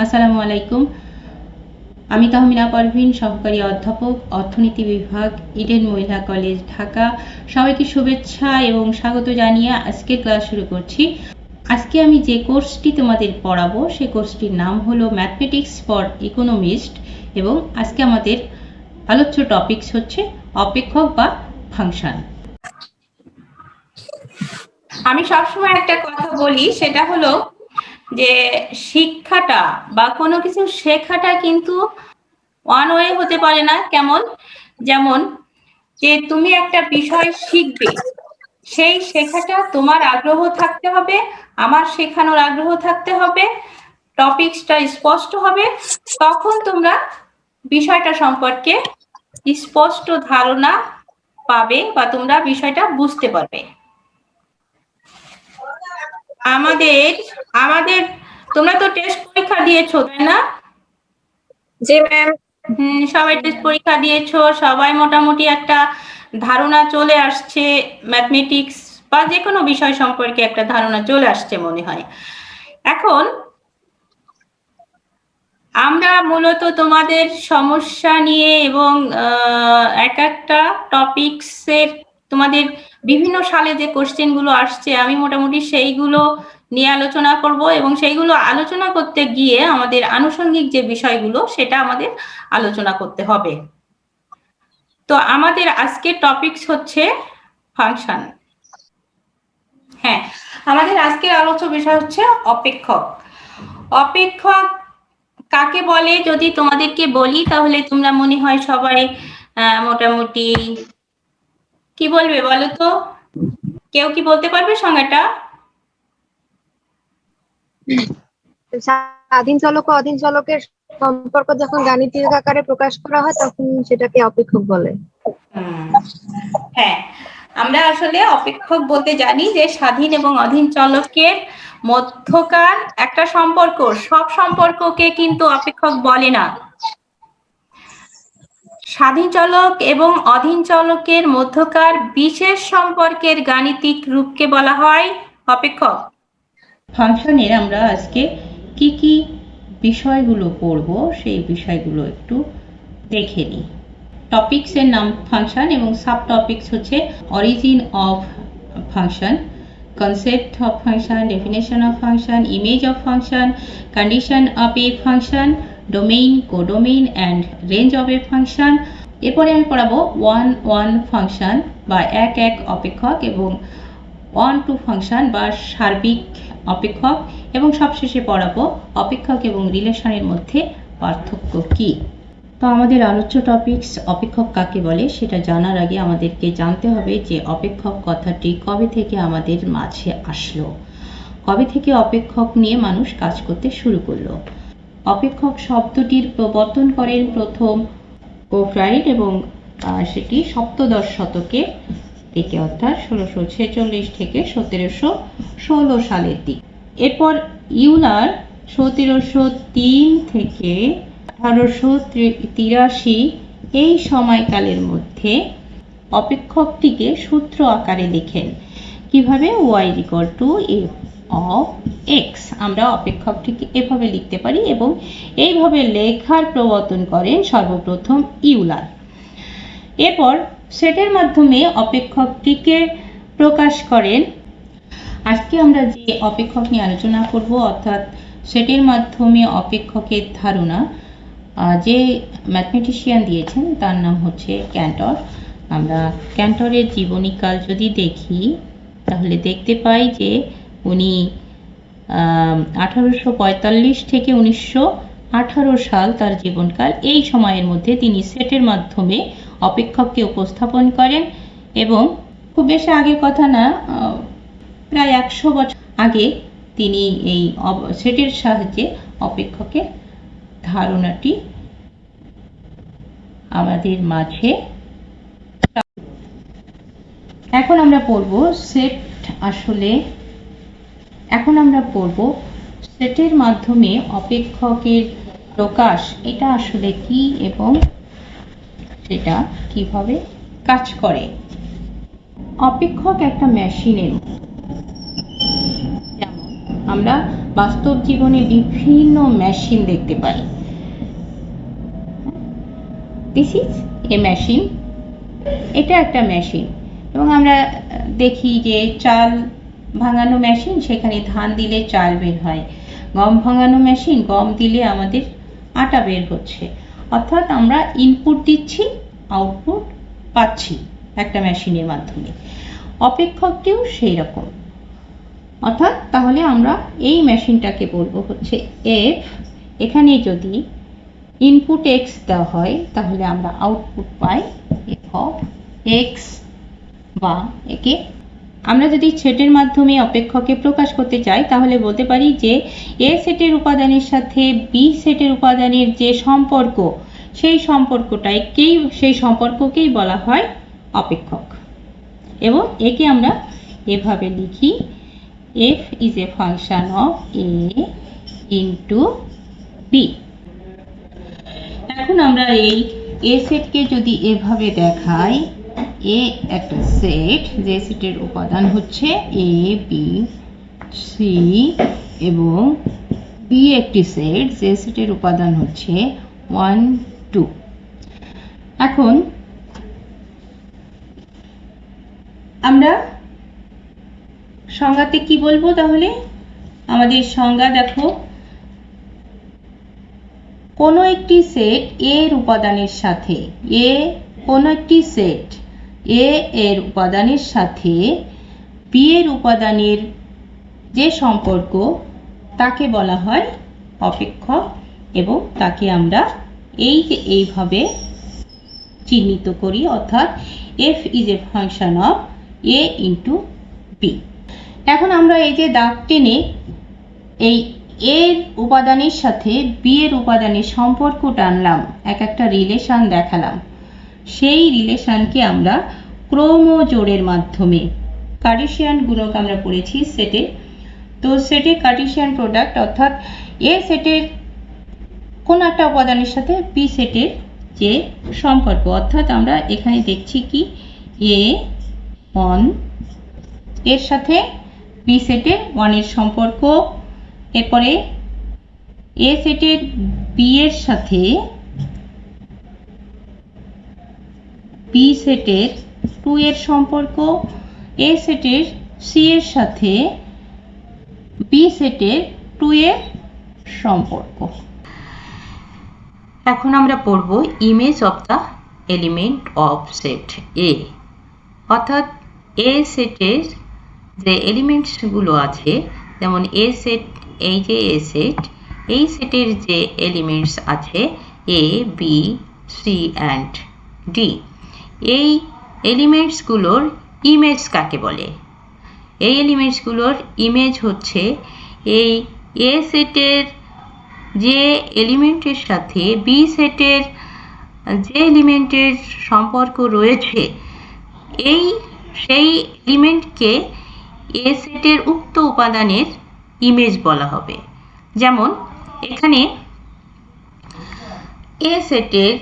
আসসালামু আলাইকুম। আমি তাহমিনা পারভিন, সহকারী অধ্যাপক, অর্থনীতি বিভাগ, ইডেন মহিলা কলেজ, ঢাকা। সবাইকে শুভেচ্ছা এবং স্বাগত জানিয়ে আজকে ক্লাস শুরু করছি। আজকে আমি যে কোর্সটি তোমাদের পড়াবো সেই কোর্সটির নাম হলো ম্যাথমেটিক্স ফর ইকোনমিস্ট এবং আজকে আমাদের আলোচ্য টপিকস হচ্ছে অপেক্ষক বা ফাংশন। আমি সবসময় একটা কথা বলি, সেটা হলো যে শিক্ষাটা বা কোনো কিছু শেখাটা কিন্তু ওয়ান ওয়ে হতে পারে না। কেমন? যেমন যে তুমি একটা বিষয় শিখবে, সেই শেখাটা তোমার আগ্রহ থাকতে হবে, আমার শেখানোর আগ্রহ থাকতে হবে, টপিকসটা স্পষ্ট হবে, তখন তোমরা বিষয়টা সম্পর্কে স্পষ্ট ধারণা পাবে বা তোমরা বিষয়টা বুঝতে পারবে। আমাদের আমাদের তোমরা তো টেস্ট পরীক্ষা দিয়েছো, তাই না? জি ম্যাম। সবাই টেস্ট পরীক্ষা দিয়েছো, সবাই মোটামুটি একটা ধারণা চলে আসছে ম্যাথমেটিক্স বা যে কোনো বিষয় সম্পর্কে একটা ধারণা চলে আসছে মনে হয়। এখন আমরা মূলত তোমাদের সমস্যা নিয়ে এবং এক একটা টপিকসের তোমাদের বিভিন্ন সালে যে কোশ্চেনগুলো আসছে আমি মোটামুটি সেইগুলো নিয়ে আলোচনা করব এবং সেইগুলো আলোচনা করতে গিয়ে আমাদের আনুষঙ্গিক যে বিষয়গুলো সেটা আমাদের আলোচনা করতে হবে। তো আমাদের আজকের টপিকস হচ্ছে ফাংশন। হ্যাঁ, আমাদের আজকের আলোচ্য বিষয় হচ্ছে অপেক্ষক। অপেক্ষক কাকে বলে যদি তোমাদেরকে বলি তাহলে তোমরা মনে হয় সবাই মোটামুটি কি বলবে বলো তো? কেউ কি বলতে পারবে সংজ্ঞাটা? স্বাধীন চলক ও অধীন চলকের সম্পর্ক যখন গাণিতিক আকারে প্রকাশ করা হয় তখন সেটাকে অপেক্ষক বলে। হ্যাঁ, আমরা আসলে অপেক্ষক বলতে জানি যে স্বাধীন এবং অধীন চলকের মধ্যকার একটা সম্পর্ক। সব সম্পর্ককে কিন্তু অপেক্ষক বলে না। স্বাধীন চলক এবং অধীন চলকের মধ্যকার বিশেষ সম্পর্কের গাণিতিক রূপকে বলা হয় অপেক্ষক। ফাংশনের আমরা আজকে কি কি বিষয়গুলো পড়ব সেই বিষয়গুলো একটু দেখে নিই। টপিকসের নাম ফাংশন এবং সাব টপিকস হচ্ছে origin of function, concept of function, definition of function, image of function, condition of a function, domain, codomain and range of a function। এরপরে আমি পড়াবো ওয়ান ফাংশন বা এক অপেক্ষক এবং ওয়ান টু ফাংশন বা সার্বিক অপেক্ষক এবং সবশেষে পড়াবো অপেক্ষক এবং রিলেশনের মধ্যে পার্থক্য কি। তো আমাদের আলোচ্য টপিকস অপেক্ষক কাকে বলে সেটা জানার আগে আমাদেরকে জানতে হবে যে অপেক্ষক কথাটি কবে থেকে আমাদের মাঝে আসলো, কবে থেকে অপেক্ষক নিয়ে মানুষ কাজ করতে শুরু করলো। অপেক্ষক শব্দটির প্রবর্তন করেন প্রথম কোফরাইট এবং সেটি সপ্তদশ শতকে থেকে অর্থাৎ 1646 থেকে 1716 সালের দিক। এরপর ইউলার 1703 থেকে 1883 এই সময়কালের মধ্যে অপেক্ষকটিকে সূত্র আকারে লেখেন। কিভাবে? y = f of x। আমরা অপেক্ষকটিকে এভাবে লিখতে পারি এবং এইভাবে লেখার প্রবর্তন করেন সর্বপ্রথম ইউলার। এরপর সেটের মাধ্যমে অপেক্ষকটিকে প্রকাশ করেন। আজকে আমরা যে অপেক্ষক নিয়ে আলোচনা করব অর্থাৎ সেটের মাধ্যমে অপেক্ষকের ধারণা যে ম্যাথমেটিশিয়ান দিয়েছেন তার নাম হচ্ছে ক্যান্টর। আমরা ক্যান্টরের জীবনীকাল যদি দেখি তাহলে দেখতে পাই যে উনি 1845 থেকে 1918 সাল তার জীবনকাল। এই সময়ের মধ্যে তিনি সেটের মাধ্যমে অপেক্ষককে উপস্থাপন করেন এবং খুব বেশি আগের কথা না, প্রায় 100 বছর আগে তিনি এই সেটের সাহায্যে অপেক্ষকের ধারণাটি আমাদের মাঝে। এখন আমরা পড়ব সেট। এখন আমরা পড়ব সেটের মাধ্যমে অপেক্ষকের প্রকাশ এটা আসলে কি এবং সেটা কিভাবে কাজ করে। অপেক্ষক একটা মেশিনের, যেমন আমরা বাস্তব জীবনে বিভিন্ন মেশিন দেখতে পাই। দিস ইজ এ মেশিন, এটা একটা মেশিন। এবং আমরা দেখি যে চাল ভাঙানো মেশিন, সেখানে ধান দিলে চাল বের হয়। গম ভাঙানো মেশিন, গম দিলে আমাদের আটা বের হচ্ছে। অর্থাৎ আমরা ইনপুট দিচ্ছি, আউটপুট পাচ্ছি একটা মেশিনের মাধ্যমে। অপেক্ষকটিও সেই রকম। অর্থাৎ তাহলে আমরা এই মেশিনটাকে বলবো হচ্ছে এফ। এখানে যদি ইনপুট এক্স দেওয়া হয় তাহলে আমরা output pi F of x. বা একে আমরা যদি সেটের মাধ্যমে অপেক্ষককে প্রকাশ করতে চাই তাহলে বলতে পারি যে এ সেটের উপাদানের সাথে বি সেটের উপাদানের যে সম্পর্ক, সেই সম্পর্ককেই বলা হয় অপেক্ষক। এবং একে আমরা এভাবে লিখি, f is a function of a into b। এখন আমরা এই a সেটকে যদি এভাবে দেখাই, a একটা সেট, যে সেটের উপাদান হচ্ছে a b c, এবং b একটি সেট, যে সেটের উপাদান হচ্ছে 1 2। এখন আমরা সংজ্ঞাতে কি বলবো? তাহলে আমাদের সংজ্ঞা দেখো, কোনো একটি সেট এর উপাদানের সাথে এর উপাদানের সাথে বি এর উপাদানের যে সম্পর্ক তাকে বলা হয় অপেক্ষক। এবং তাকে আমরা এইভাবে চিহ্নিত করি, অর্থাৎ f is a function of a into b। এখন আমরা এই যে দাগ টেনে এই এর উপাদানের সাথে বি এর উপাদানের সম্পর্ক টানলাম, একটা রিলেশন দেখালাম, সেই রিলেশনকে আমরা ক্রোমোজোড়ের মাধ্যমে, কার্টেসিয়ান গুণক আমরা পড়েছি সেটে, তো সেটে কার্টেসিয়ান প্রোডাক্ট, অর্থাৎ এ সেটের কোন একটা উপাদানের সাথে বি সেটের যে সম্পর্ক, অর্থাৎ আমরা এখানে দেখছি কি a1 এর সাথে বি সেটের 1 এর সম্পর্ক, এরপরে এ সেটের বি এর সাথে বি সেটের 2 এর সম্পর্ক, এ সেটের সি এর সাথে বি সেটের 2 এর সম্পর্ক। এখন আমরা পড়ব image of the element of set A. অর্থাৎ এ সেটের যে এলিমেন্টসগুলো আছে, যেমন এ সেট, এই যে এ সেট, এই সেটের যে এলিমেন্টস আছে A B C and D, এই এলিমেন্টসগুলোর ইমেজ কাকে বলে? এই এলিমেন্টসগুলোর ইমেজ হচ্ছে এই এ সেটের যে এলিমেন্টের সাথে বি সেটের যে এলিমেন্টের সম্পর্ক রয়েছে, সেই এলিমেন্টকে এ সেটের উক্ত উপাদানের ইমেজ বলা হবে। যেমন এখানে এ সেটের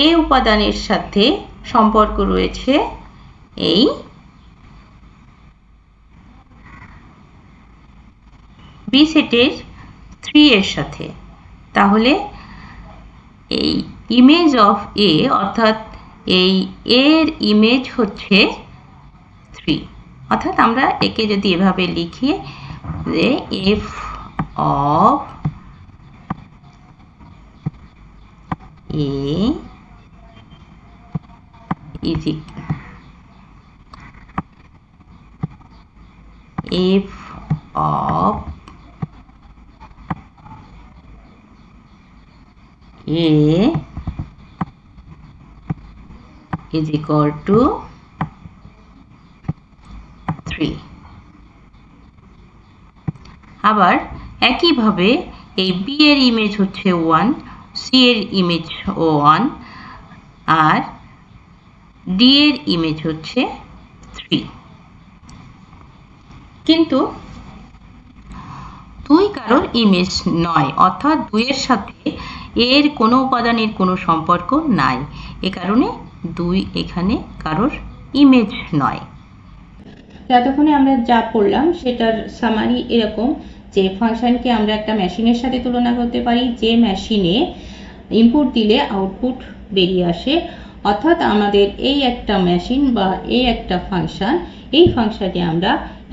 এ উপাদানের সাথে সম্পর্ক রয়েছে এই বি সেটের 3 এর সাথে, তাহলে এই ইমেজ অফ এ, অর্থাৎ এই এর ইমেজ হচ্ছে 3। অর্থাৎ আমরা একে যদি এভাবে লিখি যে F of A is F of A is equal to 3। আবার একইভাবে এই B এর ইমেজ হচ্ছে 1, C এর ইমেজ 1, আর D এর ইমেজ হচ্ছে 3। কিন্তু 2 কারোর ইমেজ নয়, অর্থাৎ 2 এর সাথে এর কোনো উপাদানের কোনো সম্পর্ক নাই, এ কারণে 2 এখানে কারোর ইমেজ নয়। এতক্ষণে আমরা যা পড়লাম সেটার সামারি এরকম যে ফাংশনকে আমরা একটা মেশিনের সাথে তুলনা করতে পারি, যে মেশিনে ইনপুট দিলে আউটপুট বেরিয়ে আসে। অর্থাৎ আমাদের এই একটা মেশিন বা এই একটা ফাংশন, এই ফাংশনে আমরা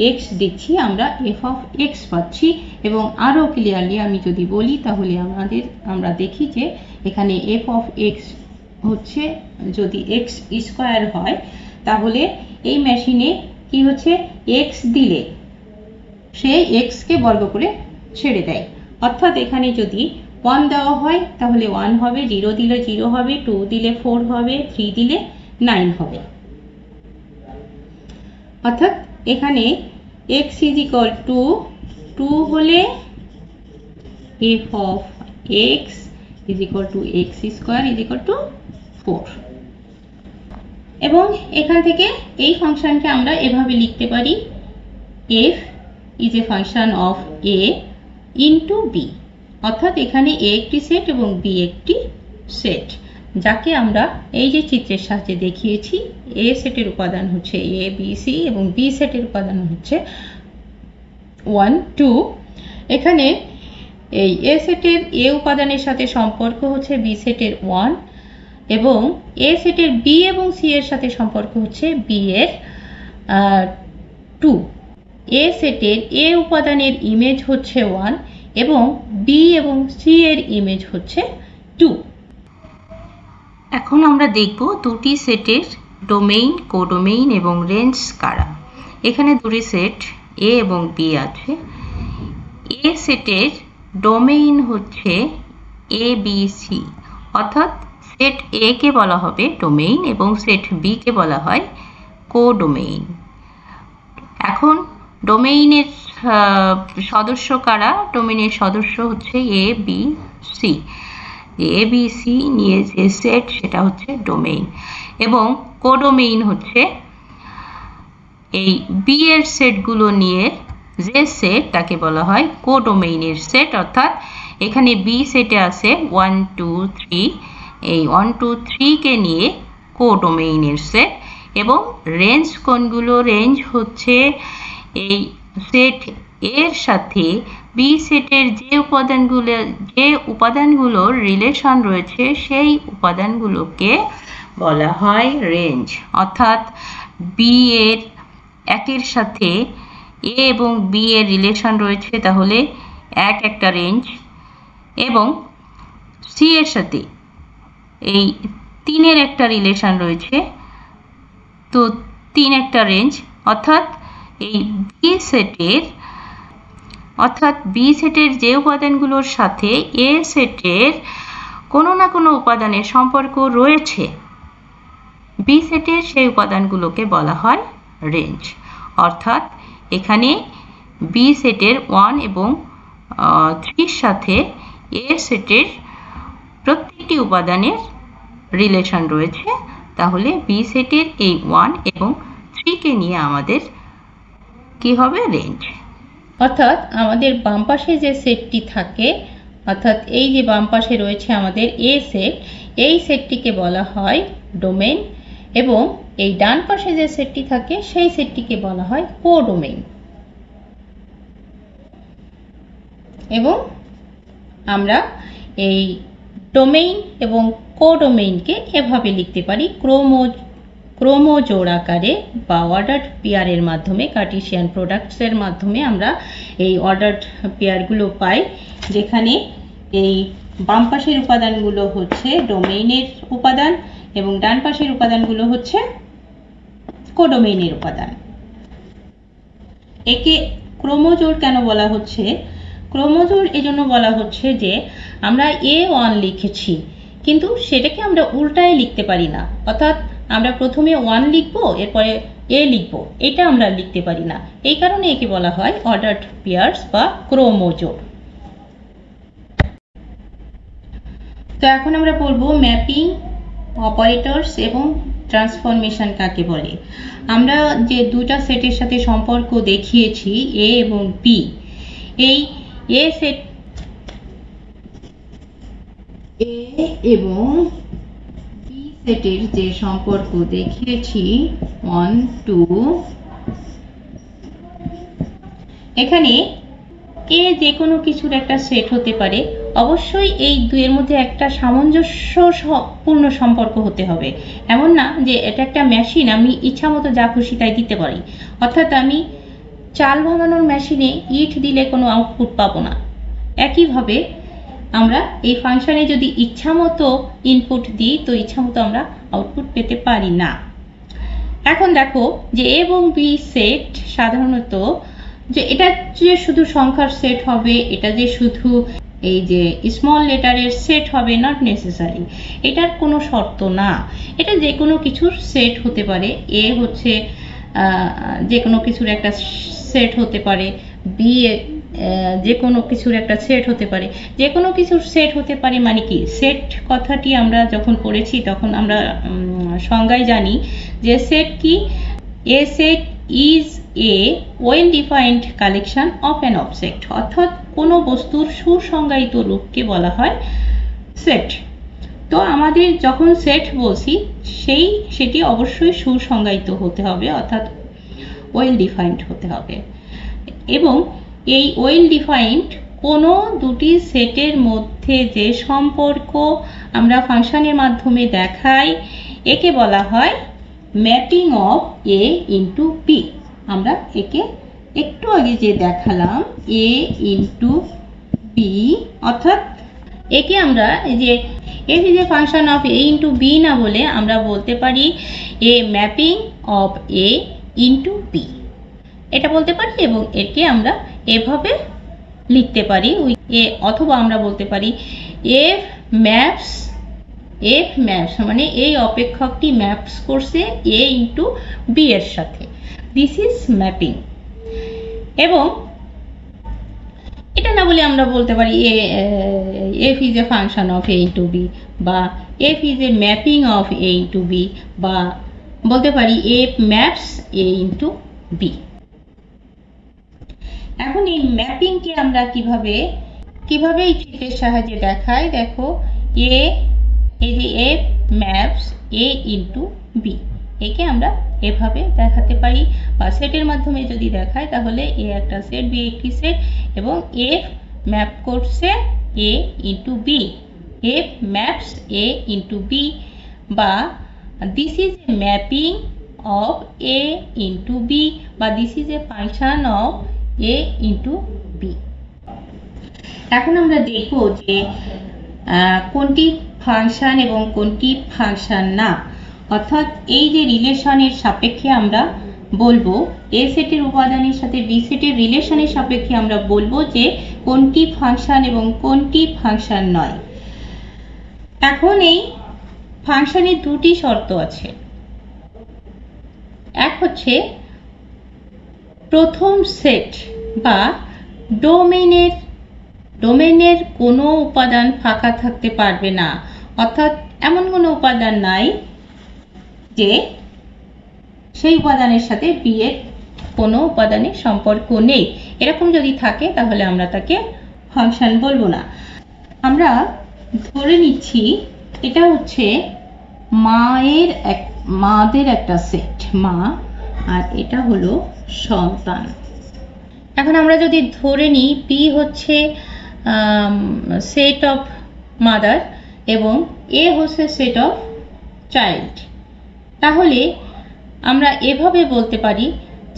এক্স দিচ্ছি, আমরা এফ অফ এক্স পাচ্ছি। এবং আরও ক্লিয়ারলি আমি যদি বলি তাহলে আমরা দেখি যে এখানে এফ অফ এক্স হচ্ছে যদি এক্স স্কোয়ার হয়, তাহলে এই মেশিনে কি হচ্ছে, এক্স দিলে সে এক্সকে বর্গ করে ছেড়ে দেয়। অর্থাৎ এখানে যদি 1 দেওয়া হয় তাহলে 1 হবে, 0 দিলে 0 হবে, 2 দিলে 4 হবে, 3 দিলে 9 হবে। অর্থাৎ এখানে x is equal to 2 হলে f of x is equal to x square is equal to 4। এবং এখান থেকে এই ফাংশনকে আমরা এভাবে লিখতে পারি, f is a function of a into b। অর্থাৎ এখানে a একটি সেট এবং b একটি সেট, যাকে আমরা এই যে চিত্রের সাহায্যে দেখিয়েছি, a সেটের উপাদান হচ্ছে a b c এবং b সেটের উপাদান হচ্ছে 1 2। এখানে এই a সেটের a উপাদানের সাথে সম্পর্ক হচ্ছে b সেটের 1 এবং a সেটের b এবং c এর সাথে সম্পর্ক হচ্ছে b এর 2। a সেটের a উপাদানের ইমেজ হচ্ছে 1 এবং b এবং c এর ইমেজ হচ্ছে 2। এখন আমরা দেখব দুটি সেটের ডোমেইন, কোডোমেইন এবং রেঞ্জ কারা। এখানে দুটি সেট a এবং b আছে। a সেটের ডোমেইন হচ্ছে a b c, অর্থাৎ সেট a কে বলা হবে ডোমেইন এবং সেট b কে বলা হয় কোডোমেইন। এখন ডোমেইনের সদস্য কারা? ডোমেইনের সদস্য হচ্ছে a b c। a b c নিয়ে যে সেট সেটা হচ্ছে ডোমেইন এবং কোডোমেইন হচ্ছে এই b এর সেটগুলো নিয়ে যে সেট তাকে বলা হয় কোডোমেইনের সেট। অর্থাৎ এখানে b সেটে আছে 1 2 3, এই 1 2 3 কে নিয়ে কোডোমেইনের সেট। এবং রেঞ্জ কোনগুলো? রেঞ্জ হচ্ছে এই সেট এর সাথে বি সেটের যে উপাদানগুলোর রিলেশন রয়েছে সেই উপাদানগুলোকে বলা হয় রেঞ্জ। অর্থাৎ বি এর একের সাথে এ এবং বি এর রিলেশন রয়েছে, তাহলে এক একটা রেঞ্জ, এবং সি এর সাথে এই 3 এর একটা রিলেশন রয়েছে, তো 3 একটা রেঞ্জ। অর্থাৎ এই বি সেটের যে উপাদানগুলোর সাথে এ সেটের কোনো না কোনো উপাদানের সম্পর্ক রয়েছে, বি সেটের সেই উপাদানগুলোকে বলা হয় রেঞ্জ। অর্থাৎ এখানে বি সেটের 1 এবং 3 সাথে এ সেটের প্রত্যেকটি উপাদানের রিলেশন রয়েছে, তাহলে বি সেটের এই 1 এবং 3 কে নিয়ে আমাদের কি হবে? রেঞ্জ। অর্থাৎ আমাদের বাম পাশে যে সেটটি থাকে, অর্থাৎ এই যে বাম পাশে রয়েছে আমাদের এ সেট, এই সেটটিকে বলা হয় ডোমেইন এবং এই ডান পাশে যে সেটটি থাকে সেই সেটটিকে বলা হয় কোডোমেইন। এবং আমরা এই ডোমেইন এবং কোডোমেইনকে এভাবে লিখতে পারি ক্রোমোজোড় আকারে বা অর্ডার্ড পেয়ারের মাধ্যমে, কার্টেসিয়ান প্রোডাক্টসের মাধ্যমে আমরা এই অর্ডার্ড পেয়ারগুলো পাই, যেখানে এই বাম পাশের উপাদানগুলো হচ্ছে ডোমেইনের উপাদান এবং ডান পাশের উপাদানগুলো হচ্ছে কোডোমেইনের উপাদান। একে ক্রোমোজোড় কেন বলা হচ্ছে? ক্রোমোজোড় এজন্য বলা হচ্ছে যে আমরা A1 লিখেছি, কিন্তু সেটাকে আমরা উল্টায় লিখতে পারি না। অর্থাৎ আমরা প্রথমে 1 লিখব, এরপরে A লিখব, এটা আমরা লিখতে পারি না। এই কারণে একে বলা হয় অর্ডার্ড পেয়ার্স বা ক্রোমোজোড়। তো এখন আমরা পড়ব ম্যাপিং, অপারেটরস এবং ট্রান্সফরমেশন কাকে বলে। আমরা যে দুটা সেটের সাথে সম্পর্ক দেখিয়েছি এ এবং বি, এই এ সেট এ এবং বি সেটের যে সম্পর্ক দেখিয়েছি 1 2, এখানে এ যে কোনো কিছুর একটা সেট হতে পারে, অবশ্যই এই দুইয়ের মধ্যে একটা সামঞ্জস্যপূর্ণ সম্পর্ক হতে হবে। এমন না যে এটা একটা মেশিন, আমি ইচ্ছা মতো যা খুশি তাই দিতে পারি। অর্থাৎ আমি চাল ভাঙানোর মেশিনে ইট দিলে কোনো আউটপুট পাবো না। একইভাবে আমরা এই ফাংশনে যদি ইচ্ছা মতো ইনপুট দিই তো ইচ্ছা মতো আমরা আউটপুট পেতে পারি না। এখন দেখো যে এ এবং বি সেট সাধারণত যে এটা যে শুধু সংখ্যার সেট হবে, এটা যে শুধু এই যে স্মল লেটারের সেট হবে, নট নেসেসারি। এটার কোনো শর্ত না, এটা যে কোনো কিছুর সেট হতে পারে। এ হচ্ছে যে কোনো কিছুর একটা সেট হতে পারে, বি যে কোনো কিছুর একটা সেট হতে পারে। যে কোনো কিছুর সেট হতে পারে মানে কি, সেট কথাটি আমরা যখন পড়েছি তখন আমরা সংজ্ঞায় জানি যে সেট কি, A set is a well defined collection of an object. অর্থাৎ কোনো বস্তুর সুসংজ্ঞায়িত রূপকে বলা হয় সেট। তো আমাদের যখন সেট বলছি সেটি অবশ্যই সুসংজ্ঞায়িত হতে হবে, অর্থাৎ ওয়েল ডিফাইন্ড হতে হবে। এবং এই ওয়েল ডিফাইন্ড কোনো দুটি সেটের মধ্যে যে সম্পর্ক আমরা ফাংশনের মাধ্যমে দেখাই একে বলা হয় mapping of A into B. আমরা একে একটু আগে যে দেখালাম এ ইন্টু বি, অর্থাৎ একে আমরা যে F is a function of A into B না বলে আমরা বলতে পারি a mapping of A into B, এটা বলতে পারি। এবং একে আমরা এভাবে লিখতে পারি অথবা আমরা বলতে পারি এফ ম্যাপস মানে এই অপেক্ষকটি ম্যাপস করছে এ ইন্টু বি এর সাথে, দিস ইজ ম্যাপিং। এবং এটা না বলে আমরা বলতে পারি F is a function of A into B, বা F is a mapping of A into B, বা বলতে পারি F maps A into B. এখন এই ম্যাপিংকে আমরা কিভাবে এই চিত্রের সাহায্যে দেখাই, দেখো এই যে F maps A into B, একে আমরা এভাবে দেখাতে পারি। বা সেটের মাধ্যমে যদি দেখাই তাহলে এ একটা সেট, বি একটি সেট, এবং এফ ম্যাপ করছে A into B, F maps A into B, বা this is a mapping of A into B, বা this is a function of A into B. এখন আমরা দেখব যে কোনটি ফাংশন এবং কোনটি ফাংশন না। অর্থাৎ এই যে রিলেশনের সাপেক্ষে আমরা বলবো এ সেটের উপাদানের সাথে বি সেটের রিলেশনের সাপেক্ষে আমরা বলবো যে কোনটি ফাংশন এবং কোনটি ফাংশন নয়। এখন এই ফাংশনের দুটি শর্ত আছে। এক হচ্ছে প্রথম সেট বা ডোমেনের কোনো উপাদান ফাঁকা থাকতে পারবে না, অর্থাৎ এমন কোনো উপাদান নাই যে সেই উপাদানের সাথে বি এর কোনো উপাদানের সম্পর্ক নেই। এরকম যদি থাকে তাহলে আমরা তাকে ফাংশন বলবো না। আমরা ধরে নিচ্ছি এটা হচ্ছে মাদের একটা সেট, মা, আর এটা হলো সন্তান। এখন আমরা যদি ধরে নিই পি হচ্ছে সেট অফ মাদার এবং এ হচ্ছে সেট অফ চাইল্ড, তাহলে আমরা এভাবে বলতে পারি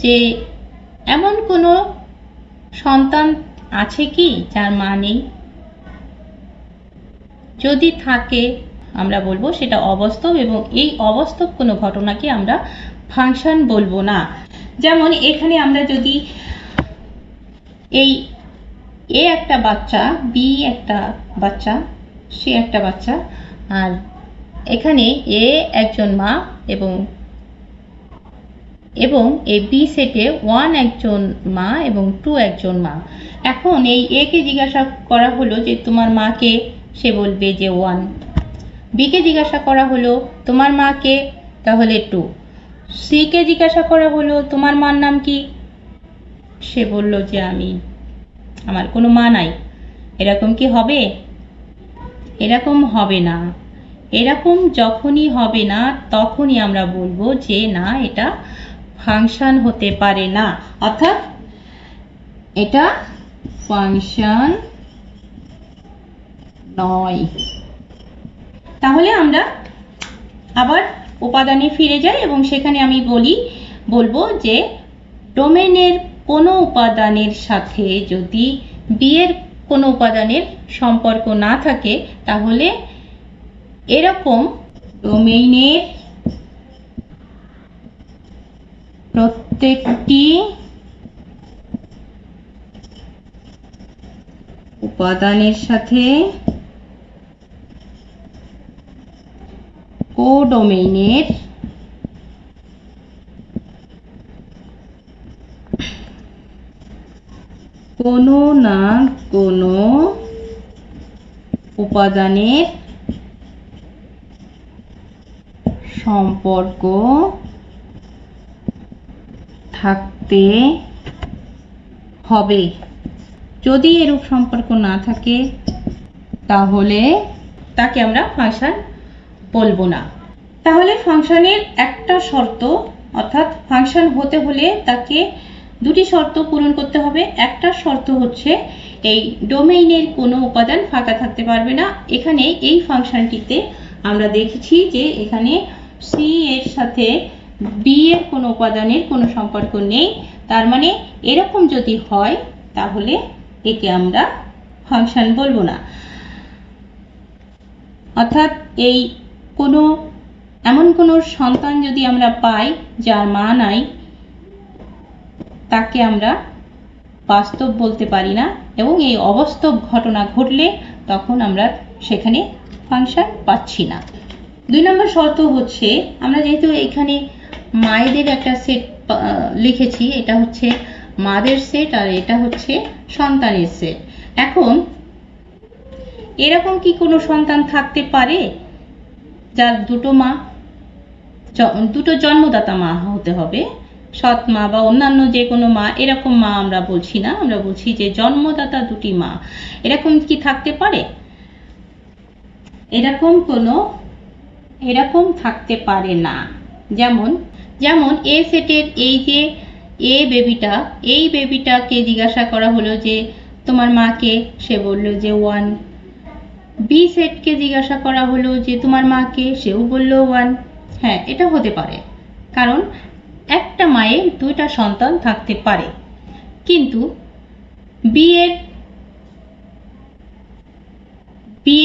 যে এমন কোনো সন্তান আছে কি যার মা নেই? যদি থাকে আমরা বলবো সেটা অবাস্তব, এবং এই অবাস্তব কোনো ঘটনাকে আমরা ফাংশন বলবো না। যেমন এখানে আমরা যদি এই এ একটা বাচ্চা, বি একটা বাচ্চা, সে একটা বাচ্চা, আর এখানে এ একজন মা এবং এই বি সেটে 1 একজন মা এবং 2 একজন মা। এখন এই এ কে জিজ্ঞাসা করা হলো যে তোমার মা কে, সে বলবে যে 1। বি কে জিজ্ঞাসা করা হলো তোমার মা কে, তাহলে 2। সি কে জিজ্ঞাসা করা হলো তোমার মার নাম কি, সে বলল যে আমার কোনো মা নাই। এরকম কি হবে? এরকম হবে না। এরকম যখনই হবে না তখনই আমরা বলবো যে না, এটা ফাংশন হতে পারে না, অর্থাৎ এটা ফাংশন নয়। তাহলে আমরা আবার উপাদানে ফিরে যাই এবং সেখানে আমি বলবো যে ডোমেইনের কোনো উপাদানের সাথে যদি বি এর কোনো উপাদানের সম্পর্ক না থাকে তাহলে এরকম ডোমেইনের প্রত্যেকটি উপাদানের সাথে কোডোমেইনের কোনো না কোনো উপাদানের সম্পর্ক থাকতে হবে। যদি এরূপ সম্পর্ক না থাকে তাহলে তাকে আমরা ফাংশন বলবো না। তাহলে ফাংশনের একটা শর্ত, অর্থাৎ ফাংশন হতে হলে তাকে দুটি শর্ত পূরণ করতে হবে। একটা শর্ত হচ্ছে এই ডোমেইনের কোনো উপাদান ফাঁকা থাকতে পারবে না। এখানে এই ফাংশনটিতে আমরা দেখেছি যে এখানে সি এর সাথে বি এর কোনো উপাদানের কোনো সম্পর্ক নেই। তার মানে এরকম যদি হয় তাহলে একে আমরা ফাংশন বলবো না। অর্থাৎ এই এমন কোনো সন্তান যদি আমরা পাই যার মা নাই, তাকে আমরা বাস্তব বলতে পারি না এবং এই অবাস্তব ঘটনা ঘটলে তখন আমরা সেখানে ফাংশন পাচ্ছি না। 2 নম্বর শর্ত হচ্ছে, আমরা যেহেতু এখানে মায়েদের একটা সেট লিখেছি, এটা হচ্ছে মাদের সেট আর এটা হচ্ছে সন্তানের সেট। এখন এরকম কি কোনো সন্তান থাকতে পারে যার দুটো জন্মদাতা মা হতে হবে? সৎ মা বা অন্যান্য যে কোনো মা, এরকম মা আমরা বলছি না, আমরা বলছি যে জন্মদাতা দুটি মা। এরকম কি থাকতে পারে? এরকম থাকতে পারে না। যেমন এ সেটের এই যে এই বেবিটাকে জিজ্ঞাসা করা হলো যে তোমার মাকে, সে বলল যে 1। বি সেটকে জিজ্ঞাসা করা হলো যে তোমার মাকে, সেও বলল 1। হ্যাঁ, এটা হতে পারে, কারণ একটা মায়ের দুইটা সন্তান থাকতে পারে। কিন্তু বি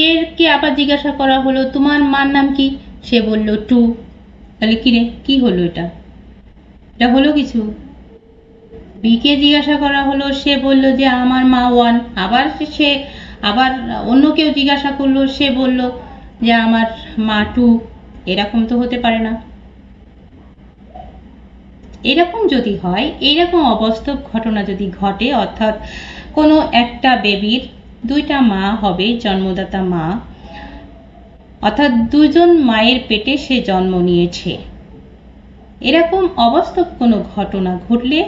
এর কে আবার জিজ্ঞাসা করা হলো তোমার মার নাম কি, সে বলল 2। তাহলে কি হলো? এটা হলো কিছু? বি কে জিজ্ঞাসা করা হলো, সে বলল যে আমার মা 1। আবার অন্য কেউ জিজ্ঞাসা করলো, সে বলল যে আমার মা 2। এরকম তো হতে পারে না। এরকম যদি হয়, এইরকম অবাস্তব ঘটনা যদি ঘটে, অর্থাৎ কোনো একটা বেবির দুইটা মা হবে, জন্মদাতা মা, অর্থাৎ দুজন মায়ের পেটে সে জন্ম নিয়েছে, এরকম অবাস্তব কোনো ঘটনা ঘটলে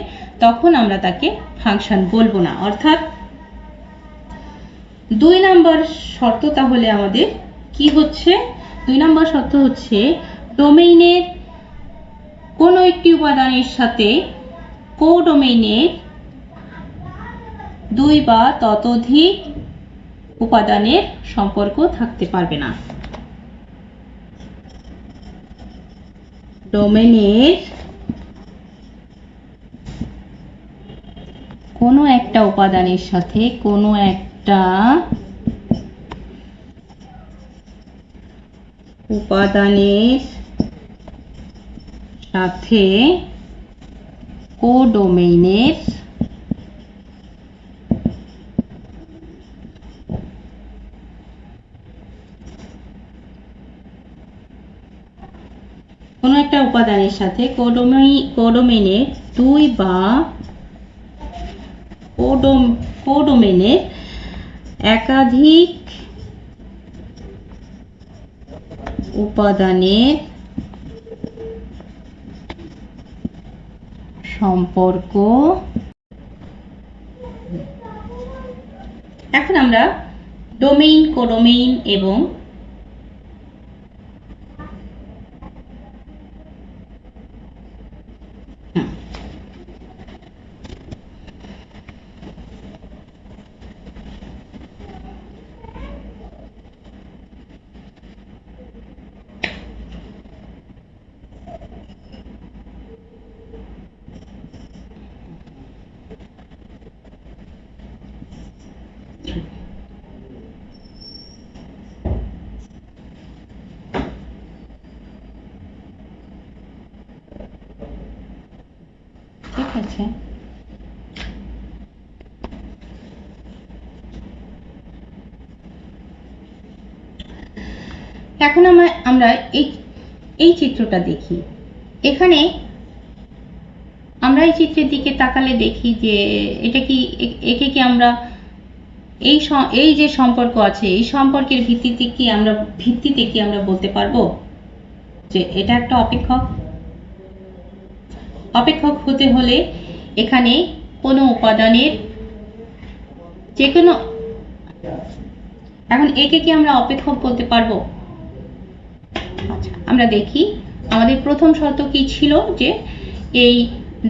তখন আমরা তাকে ফাংশন বলবো না। অর্থাৎ 2 নম্বর শর্ত তাহলে আমাদের কি হচ্ছে? 2 নম্বর শর্ত হচ্ছে ডোমেইনের কোনো একটি উপাদানের সাথে কোডোমেইনের 2 বা ততোধিক উপাদানের সম্পর্ক থাকতে পারবে না। ডোমেইনের কোনো একটা উপাদানের সাথে কোনো একটা উপাদানের সাথে কোডোমেইনের কোনো একটা উপাদানের সাথে কোডোমেইনের 2 বা কোডোমেইনের একাধিক উপাদানের সম্পর্ক। এখন আমরা ডোমেইন, কোডোমেইন এবং আছে। এখন আমরা এই চিত্রটা দেখি। এখানে আমরা এই চিত্রের দিকে তাকালে দেখি যে এটা কি, একে কি আমরা এই যে সম্পর্ক আছে, এই সম্পর্কের ভিত্তিতে কি আমরা বলতে পারবো যে এটা একটা অপেক্ষক? অপেক্ষক হতে হলে এখানে কোনো উপাদানের যে কোনো, এখন একে কি আমরা অপেক্ষক বলতে পারবো? আচ্ছা, আমরা দেখি আমাদের প্রথম শর্ত কি ছিল, যে এই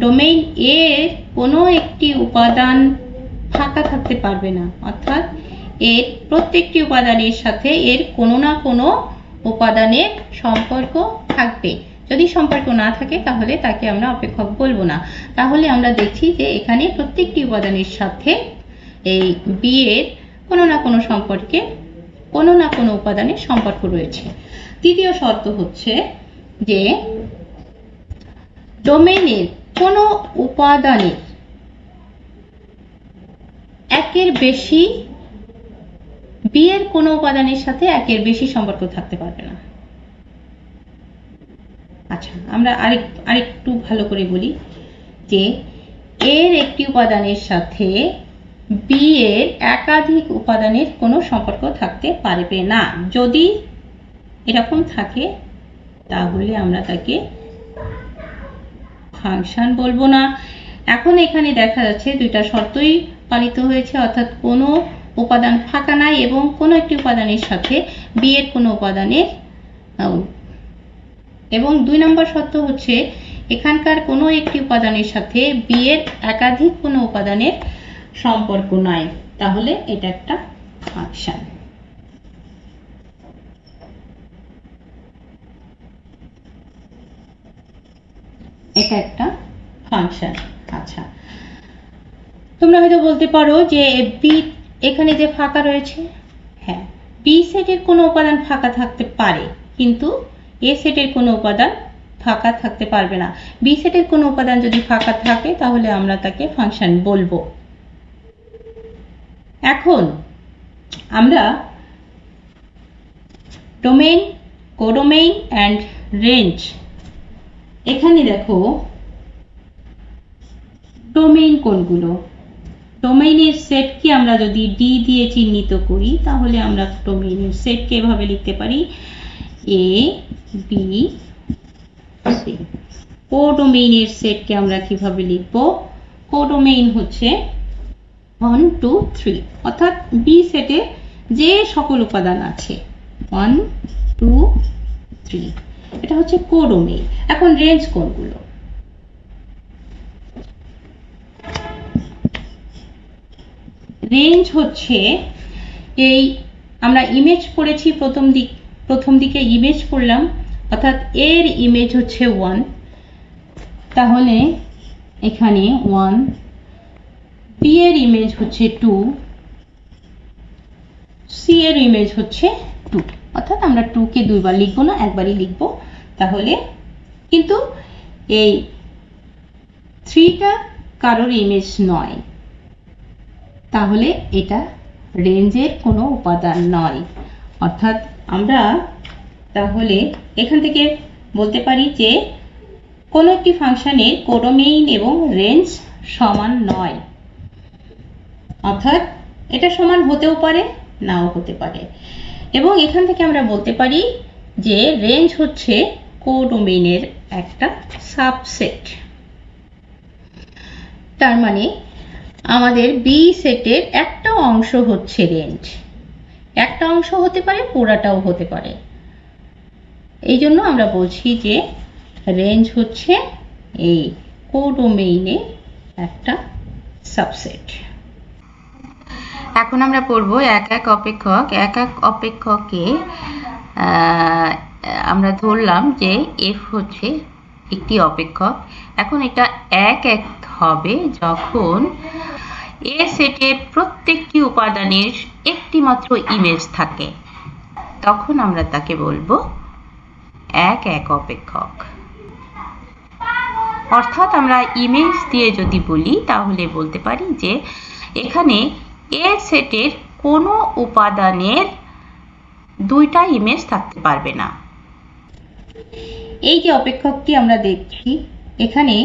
ডোমেইন এর কোনো একটি উপাদান ফাঁকা থাকতে পারবে না, অর্থাৎ এর প্রত্যেকটি উপাদানের সাথে এর কোনো না কোনো উপাদানের সম্পর্ক থাকবে। যদি সম্পর্ক না থাকে তাহলে তাকে আমরা অপেক্ষক বলবো না। তাহলে আমরা দেখছি যে এখানে প্রত্যেকটি উপাদানের সাথে এই বি এর কোনো না কোনো সম্পর্কে কোনো না কোনো উপাদানের সম্পর্ক রয়েছে। তৃতীয় শর্ত হচ্ছে যে ডোমেইনের কোনো উপাদানের একের বেশি বি এর কোনো উপাদানের সাথে একের বেশি সম্পর্ক থাকতে পারবে না। আচ্ছা, আমরা আরেকটু ভালো করে বলি যে এর একটি উপাদানের সাথে বি এর একাধিক উপাদানের কোনো সম্পর্ক থাকতে পারবে না। যদি এরকম থাকে তাহলে আমরা তাকে ফাংশন বলবো না। এখন এখানে দেখা যাচ্ছে দুইটা শর্তই পালিত হয়েছে, অর্থাৎ কোনো উপাদান ফাঁকা নাই এবং কোনো একটি উপাদানের সাথে বি এর কোনো উপাদানের, এবং 2 নম্বর শর্ত হচ্ছে এখানকার কোনো একটি উপাদানের সাথে বি এর একাধিক কোনো উপাদানের সম্পর্ক নাই। তাহলে এটা একটা ফাংশন। এটা একটা ফাংশন। আচ্ছা, তোমরা হয়তো বলতে পারো যে বি এখানে যে ফাঁকা রয়েছে, হ্যাঁ, বি সেটের কোনো উপাদান ফাঁকা থাকতে পারে, কিন্তু এ সেটের কোনো উপাদান ফাঁকা থাকতে পারবে না। বি সেটের কোনো উপাদান যদি ফাঁকা থাকে তাহলে আমরা তাকে ফাংশন বলবো। এখন আমরা ডোমেইন, কোডোমেইন অ্যান্ড রেঞ্জ, এখানে দেখো ডোমেইন কোনগুলো? ডোমেইনের সেটকে আমরা যদি ডি দিয়ে চিহ্নিত করি তাহলে আমরা ডোমেইনের সেটকে এভাবে লিখতে পারি এ বি সি। কোডোমেইনের সেটকে আমরা কিভাবে লিখব? কোডোমেইন হচ্ছে 1 2 3, অর্থাৎ বি সেটে যে সকল উপাদান আছে 1 2 3, এটা হচ্ছে কোডোমেইন। এখন রেঞ্জ কোনগুলো? রেঞ্জ হচ্ছে এই আমরা ইমেজ পড়েছি প্রথম দিকে ইমেজ পড়লাম, অর্থাৎ এর ইমেজ হচ্ছে 1, তাহলে এখানে 1, বি এর ইমেজ হচ্ছে 2, সি এর ইমেজ হচ্ছে 2, অর্থাৎ আমরা 2 কে দুইবার লিখবো না, একবারই লিখবো। তাহলে কিন্তু এই 3টা কারোর ইমেজ নয়, তাহলে এটা রেঞ্জের কোনো উপাদান নয়। অর্থাৎ আমরা তাহলে এখান থেকে বলতে পারি যে কোনো একটি ফাংশনের কোডোমেইন এবং রেঞ্জ সমান নয়, অর্থাৎ এটা সমান হতেও পারে নাও হতে পারে। এবং এখান থেকে আমরা বলতে পারি যে রেঞ্জ হচ্ছে কোডোমেইনের একটা সাবসেট। তার মানে আমাদের বি সেটের একটা অংশ হচ্ছে রেঞ্জ, একটা অংশ হতে পারে, পুরাটাও হতে পারে। এই জন্য আমরা বলছি যে রেঞ্জ হচ্ছে এই কোডোমেইনের একটা সাবসেট। এখন আমরা পড়ব এক এক অপেক্ষক। এক এক অপেক্ষকে আমরা ধরলাম যে এফ হচ্ছে একটি অপেক্ষক। এখন এটা এক এক হবে যখন এ সেটের প্রত্যেকটি উপাদানের একটি মাত্র ইমেজ থাকে, তখন আমরা তাকে বলবো এক এক অপেক্ষক। অর্থাৎ আমরা ইমেজ দিয়ে যদি বলি তাহলে বলতে পারি যে এখানে এ সেটের কোনো উপাদানের দুইটা ইমেজ থাকতে পারবে না। এই যে অপেক্ষকটি আমরা দেখছি, এখানে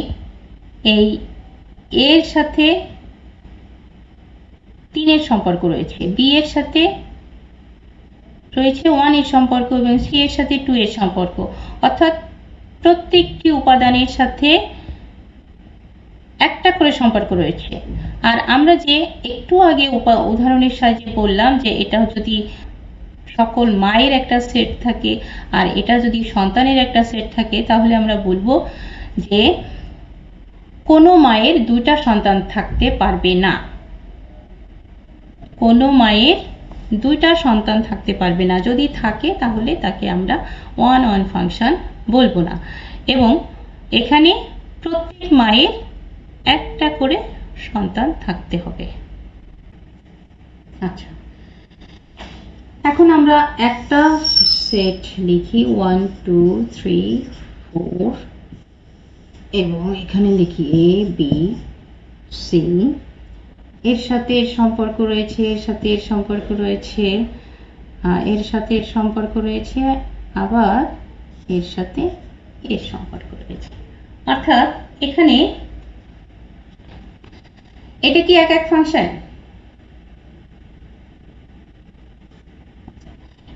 এই এর সাথে 3 এর সম্পর্ক রয়েছে, বি এর সাথে রয়েছে 1 এর সম্পর্ক এবং সি এর সাথে 2 এর সম্পর্ক, অর্থাৎ প্রত্যেকটি উপাদানের সাথে একটা করে সম্পর্ক রয়েছে। আর আমরা যে একটু আগে উদাহরণের সাহায্যে বললাম যে এটা যদি সকল মায়ের একটা সেট থাকে আর এটা যদি সন্তানের একটা সেট থাকে, তাহলে আমরা বলবো যে কোনো মায়ের দুইটা সন্তান থাকতে পারবে না, কোনো মায়ের দুইটা সন্তান থাকতে পারবে না। যদি থাকে তাহলে তাকে আমরা ওয়ান ওয়ান ফাংশন বলবো না, এবং এখানে প্রত্যেক মায়ের একটা করে সন্তান থাকতে হবে। আচ্ছা, এখন আমরা একটা সেট লিখি 1 2 3 4 এবং এখানে লিখি এ বি সি, এর সাথে এর সম্পর্ক রয়েছে, এর সাথে এর সম্পর্ক রয়েছে, এর সাথে এর সম্পর্ক রয়েছে, আবার এর সাথে এর সম্পর্ক রয়েছে। অর্থাৎ এখানে এটা কি এক এক ফাংশন?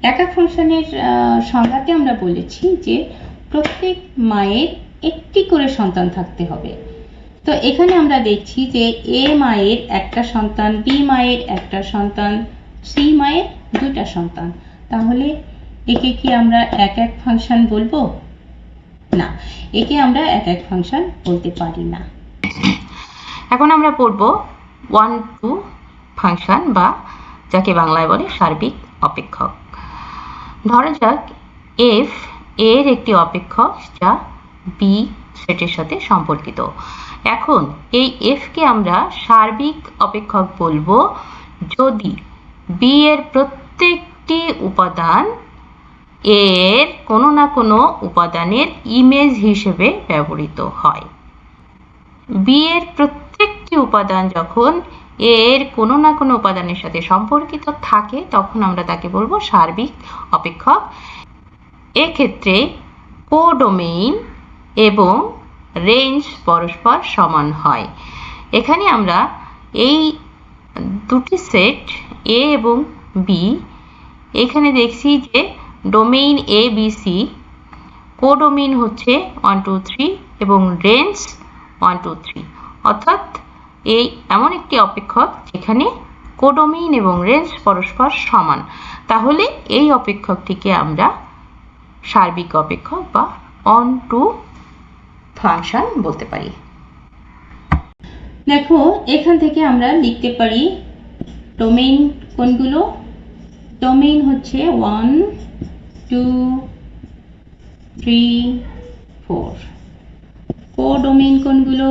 এক এক ফাংশনের সংজ্ঞাতে আমরা বলেছি যে প্রত্যেক মায়ের একটি করে সন্তান থাকতে হবে। তো এখানে আমরা দেখছি যে এ মায়ের একটা সন্তান, বি মায়ের একটা সন্তান, সি মায়ের দুইটা সন্তান, তাহলে একে কি আমরা এক এক ফাংশন বলবো? না, একে আমরা এক এক ফাংশন বলতে পারি না। এখন আমরা পড়ব 1 2 ফাংশন, বা যাকে বাংলায় বলে সার্বিক অপেক্ষক। ধরা যাক এফ এর একটি অপেক্ষক যা বি সেটের সাথে সম্পর্কিত। এখন এই এফ কে আমরা সার্বিক অপেক্ষক বলবো যদি বি এর প্রত্যেকটি উপাদান এর কোনো না কোনো উপাদানের ইমেজ হিসেবে ব্যবহৃত হয়। বি এর প্রত্যেকটি উপাদান যখন এর কোনো না কোনো উপাদানের সাথে সম্পর্কিত থাকে তখন আমরা তাকে বলবো সার্বিক অপেক্ষক। এক্ষেত্রে কোডোমেইন এবং রেঞ্জ পরস্পর সমান হয়। এখানে আমরা এই দুটি সেট এ এবং বি, এখানে দেখছি যে domain A B C, codomain হচ্ছে 1 2 3 এবং রেঞ্জ 1 2 3, অর্থাৎ এই এমন একটি অপেক্ষক যেখানে কোডোমেইন এবং রেঞ্জ পরস্পর সমান, তাহলে এই অপেক্ষকটিকে আমরা সার্বিক অপেক্ষক বা অন টু ফাংশন বলতে পারি। দেখো এখান থেকে আমরা লিখতে পারি ডোমেইন কোনগুলো। ডোমেইন হচ্ছে 1 2 3 4। কোডোমেইন কোনগুলো?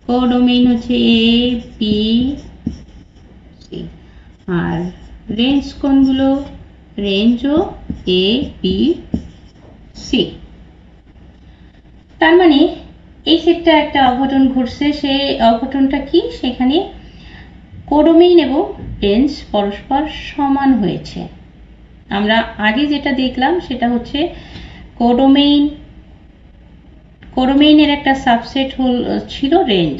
কোডোমেইন হচ্ছে A B C. R range কোনগুলো? রেঞ্জও এ বি সি। তার মানে এই সেটটা একটা অঘটন ঘটছে। সেই অঘটনটা কি? সেখানে কোডোমেইন এবং রেঞ্জ পরস্পর সমান হয়েছে। আমরা আগে যেটা দেখলাম সেটা হচ্ছে কোডোমেইনের একটা সাবসেট ছিল রেঞ্জ।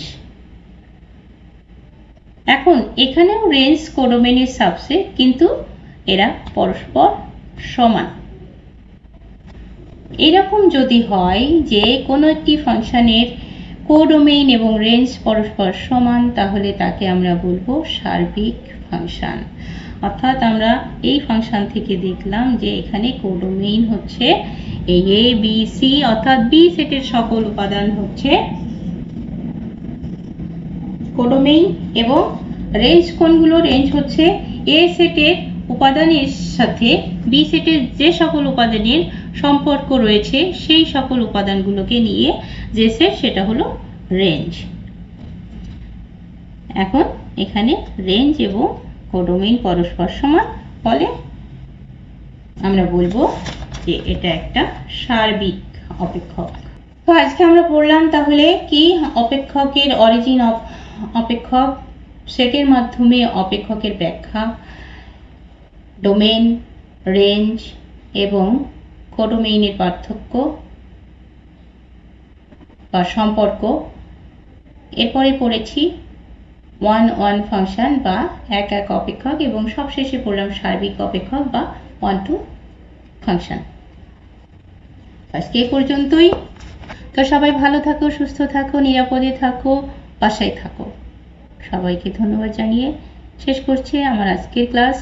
এখন এখানেও রেঞ্জ কোডোমেইনের সাবসেট, কিন্তু এরা পরস্পর সমান। এরকম যদি হয় যে কোনো একটি ফাংশনের কোডোমেইন এবং রেঞ্জ পরস্পর সমান, তাহলে তাকে আমরা বলবো সার্বিক ফাংশন। অর্থাৎ আমরা এই ফাংশন থেকে দেখলাম যে এখানে কোডোমেইন হচ্ছে এই এ বি সি, অর্থাৎ বি সেটের সকল উপাদান হচ্ছে কোডোমেইন, এবং রেঞ্জ কোনগুলো? রেঞ্জ হচ্ছে এ সেটের উপাদানের সাথে বি সেটের যে সকল উপাদানের সম্পর্ক রয়েছে সেই সকল উপাদানগুলোকে নিয়ে যে সেট, সেটা হলো রেঞ্জ। এখন এখানে রেঞ্জ এবং কোডোমেইন পরস্পর সমান, ফলে আমরা বলবো যে এটা একটা সার্বিক অপেক্ষক। তো আজকে আমরা পড়লাম তাহলে কি অপেক্ষকের অরিজিন অফ অপেক্ষক, সেটের মাধ্যমে অপেক্ষকের ব্যাখ্যা, ডোমেন, রেঞ্জ এবং কোডোমেইনের পার্থক্য বা সম্পর্ক। এরপরে পড়েছি ওয়ান ওয়ান ফাংশন বা এক এক অপেক্ষক এবং সবশেষে পড়লাম সার্বিক অপেক্ষক বা ওয়ান টু ফাংশন। আজকে এ পর্যন্তই। তো সবাই ভালো থাকো, সুস্থ থাকো, নিরাপদে থাকো, বাসায় থাকো। সবাইকে ধন্যবাদ জানিয়ে শেষ করছি আমার আজকের ক্লাস।